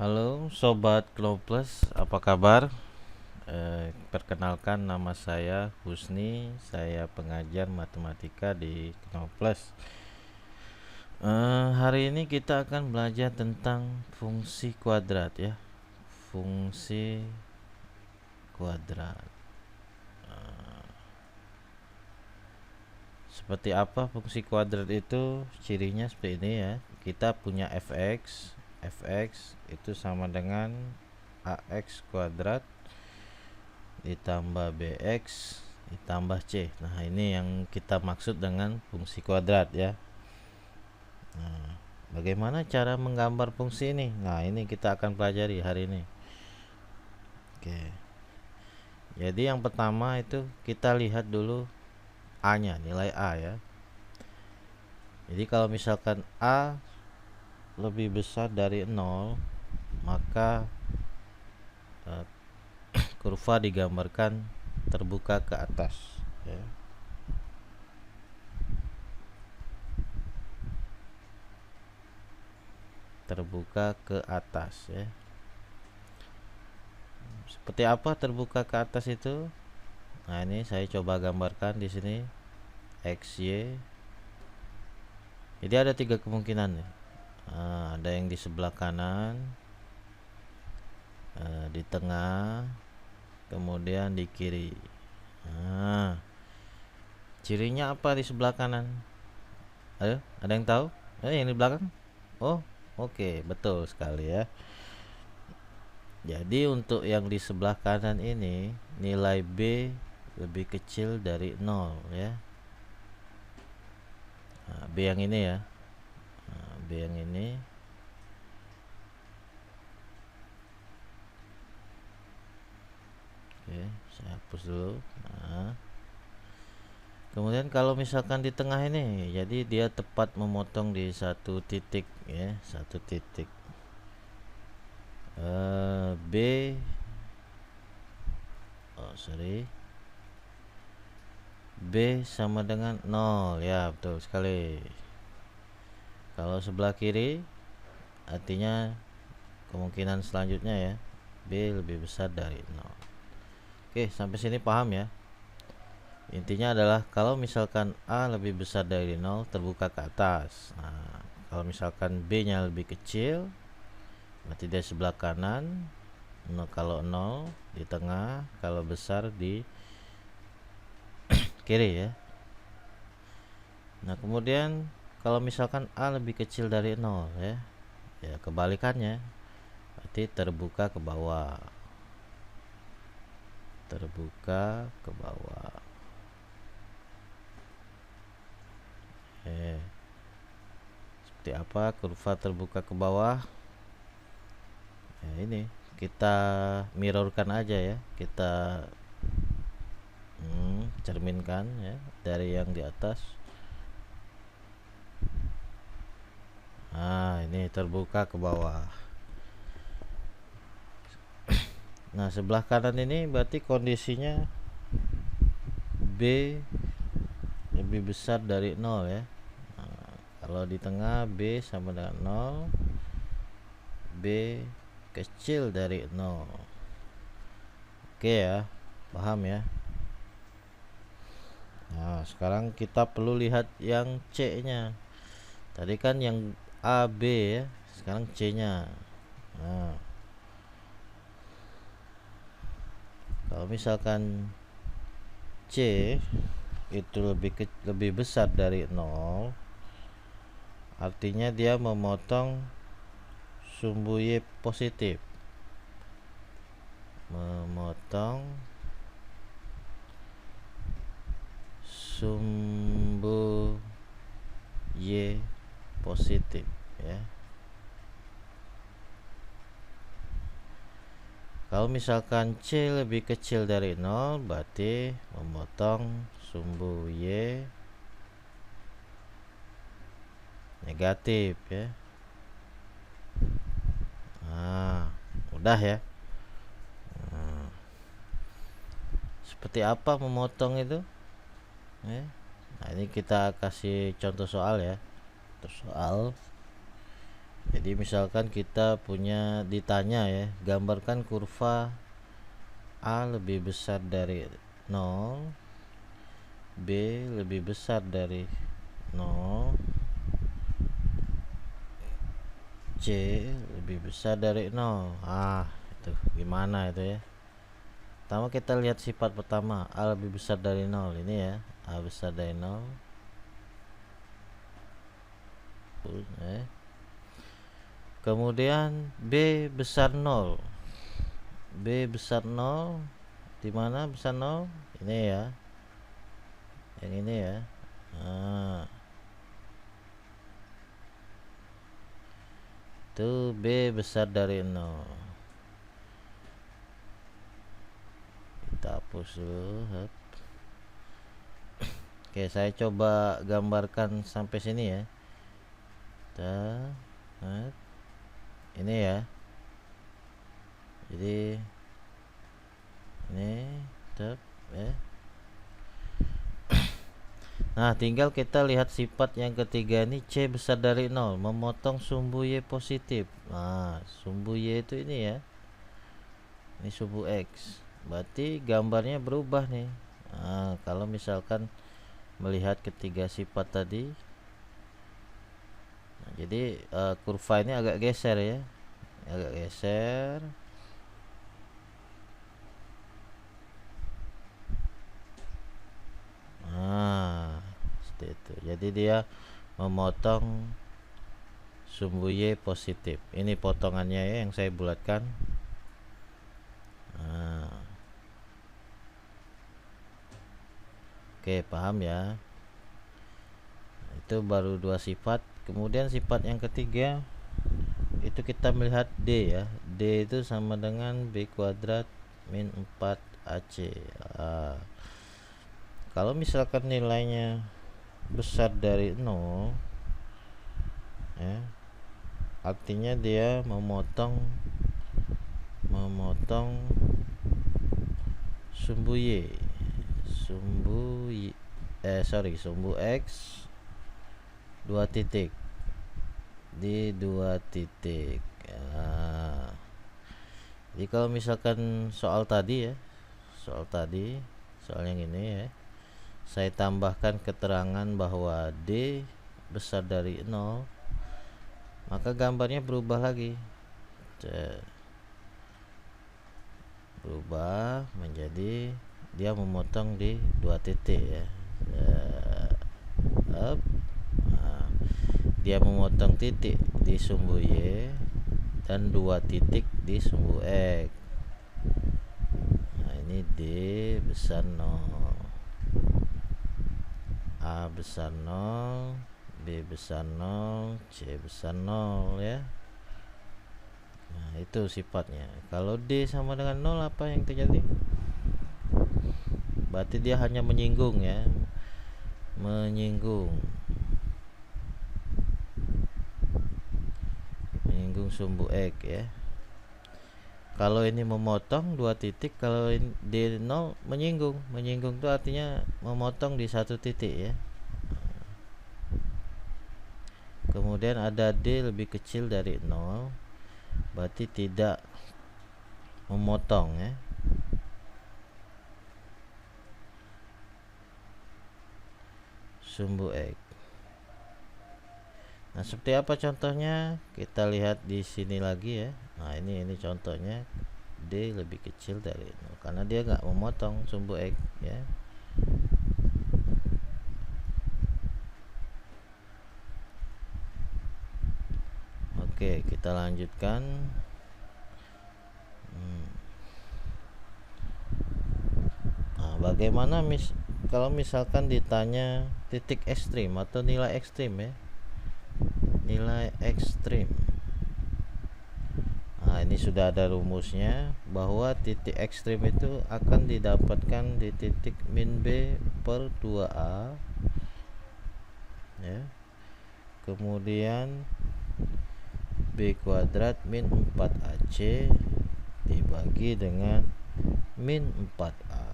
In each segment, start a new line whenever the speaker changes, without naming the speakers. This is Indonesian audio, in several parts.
Halo Sobat Knowplus, apa kabar? Perkenalkan nama saya Husni, saya pengajar matematika di Knowplus. Hari ini kita akan belajar tentang fungsi kuadrat ya, fungsi kuadrat. Seperti apa fungsi kuadrat itu? Cirinya seperti ini ya. Kita punya fx itu sama dengan ax kuadrat ditambah bx ditambah c. Nah, ini yang kita maksud dengan fungsi kuadrat ya. Nah, bagaimana cara menggambar fungsi ini? Nah, ini kita akan pelajari hari ini. Oke. Jadi yang pertama itu kita lihat dulu a-nya, nilai a ya. Jadi kalau misalkan a lebih besar dari 0, maka eh, kurva digambarkan terbuka ke atas ya. Terbuka ke atas ya. Seperti apa terbuka ke atas itu? Nah, ini saya coba gambarkan di sini XY. Jadi ada tiga kemungkinan ya. Ada yang di sebelah kanan, di tengah, kemudian di kiri. Nah, cirinya apa di sebelah kanan? Ayo, ada yang tahu? Yang di belakang? Oh, oke, betul sekali ya. Jadi untuk yang di sebelah kanan ini nilai B lebih kecil dari 0 ya. B yang ini ya. B yang ini. Oke, saya hapus dulu. Nah, kemudian kalau misalkan di tengah ini, jadi dia tepat memotong di satu titik ya, satu titik. B B sama dengan 0 ya, betul sekali. Kalau sebelah kiri artinya kemungkinan selanjutnya ya, B lebih besar dari 0. Oke, sampai sini paham ya. Intinya adalah kalau misalkan A lebih besar dari 0, terbuka ke atas. Nah, kalau misalkan B nya lebih kecil, berarti dia sebelah kanan. Kalau 0 di tengah, kalau besar di kiri ya. Nah, kemudian kalau misalkan A lebih kecil dari 0 ya, ya kebalikannya, berarti terbuka ke bawah. Terbuka ke bawah. Seperti apa kurva terbuka ke bawah? Ya, ini kita mirrorkan aja ya, kita cerminkan ya dari yang di atas. Nah, ini terbuka ke bawah. Nah, sebelah kanan ini berarti kondisinya B lebih besar dari 0 ya. Nah, kalau di tengah B sama dengan 0, B kecil dari 0. Oke ya, paham ya. Nah, sekarang kita perlu lihat yang C nya. Tadi kan yang A, B ya, sekarang C nya. Nah, kalau misalkan C itu lebih besar dari 0, artinya dia memotong sumbu Y positif. Memotong sumbu Y positif ya. Kalau misalkan C lebih kecil dari 0, berarti memotong sumbu Y negatif ya. Nah, mudah ya. Seperti apa memotong itu? Nah, ini kita kasih contoh soal ya. Contoh soal. Jadi misalkan kita punya ditanya ya, gambarkan kurva A lebih besar dari 0, B lebih besar dari 0, C lebih besar dari 0. Itu gimana itu ya? Pertama kita lihat sifat pertama, A lebih besar dari 0. Ini ya, A besar dari 0. Kemudian B besar 0. B besar 0 di mana besar 0? Ini ya. Yang ini ya. Itu B besar dari 0. Kita hapus dulu. Oke, saya coba gambarkan sampai sini ya. Ini ya. Jadi ini nah, tinggal kita lihat sifat yang ketiga ini, C besar dari 0, memotong sumbu Y positif. Nah, sumbu Y itu ini ya. Ini sumbu X. Berarti gambarnya berubah nih. Nah, kalau misalkan melihat ketiga sifat tadi. Nah, jadi kurva ini agak geser ya. Agak geser. Seperti itu. Jadi dia memotong sumbu Y positif. Ini potongannya ya yang saya bulatkan. Oke, paham ya. Itu baru dua sifat. Kemudian sifat yang ketiga itu kita melihat D ya. D itu sama dengan B kuadrat min 4AC. Kalau misalkan nilainya besar dari 0 ya, artinya dia memotong sumbu Y, sumbu X 2 titik di 2 titik. Jadi kalau misalkan soal yang ini ya, saya tambahkan keterangan bahwa D besar dari 0, maka gambarnya berubah lagi. Berubah menjadi dia memotong di 2 titik ya. Dia memotong titik di sumbu Y dan 2 titik di sumbu X. Nah, ini D besar 0, A besar 0, B besar 0, C besar 0 ya. Nah, itu sifatnya. Kalau D sama dengan 0, apa yang terjadi? Berarti dia hanya menyinggung ya. Menyinggung sumbu X ya. Kalau ini memotong 2 titik, kalau D 0 menyinggung itu artinya memotong di 1 titik ya. Kemudian ada D lebih kecil dari 0, berarti tidak memotong ya. Sumbu X. Nah, seperti apa contohnya? Kita lihat di sini lagi ya. Nah, ini contohnya D lebih kecil dari 0 karena dia nggak memotong sumbu X ya. Oke, kita lanjutkan. Nah, bagaimana kalau misalkan ditanya titik ekstrim atau nilai ekstrim ya. Nilai ekstrim. Nah, ini sudah ada rumusnya bahwa titik ekstrim itu akan didapatkan di titik min B per 2A ya. Kemudian B kuadrat min 4AC dibagi dengan min 4A.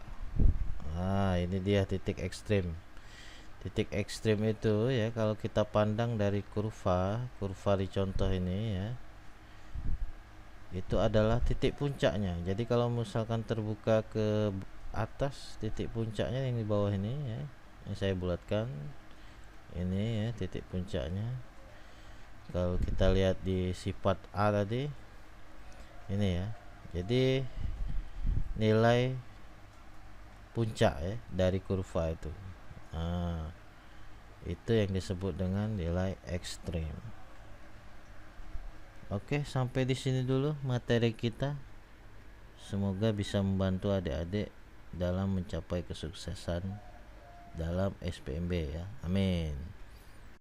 Nah, ini dia titik ekstrim. Titik ekstrim itu ya, kalau kita pandang dari kurva di contoh ini ya, itu adalah titik puncaknya. Jadi kalau misalkan terbuka ke atas, titik puncaknya yang di bawah ini ya, yang saya bulatkan ini ya, titik puncaknya. Kalau kita lihat di sifat A tadi ini ya, jadi nilai puncak ya dari kurva itu. Nah, itu yang disebut dengan nilai ekstrim. Oke, sampai di sini dulu materi kita. Semoga bisa membantu adik-adik dalam mencapai kesuksesan dalam SPMB ya. Amin.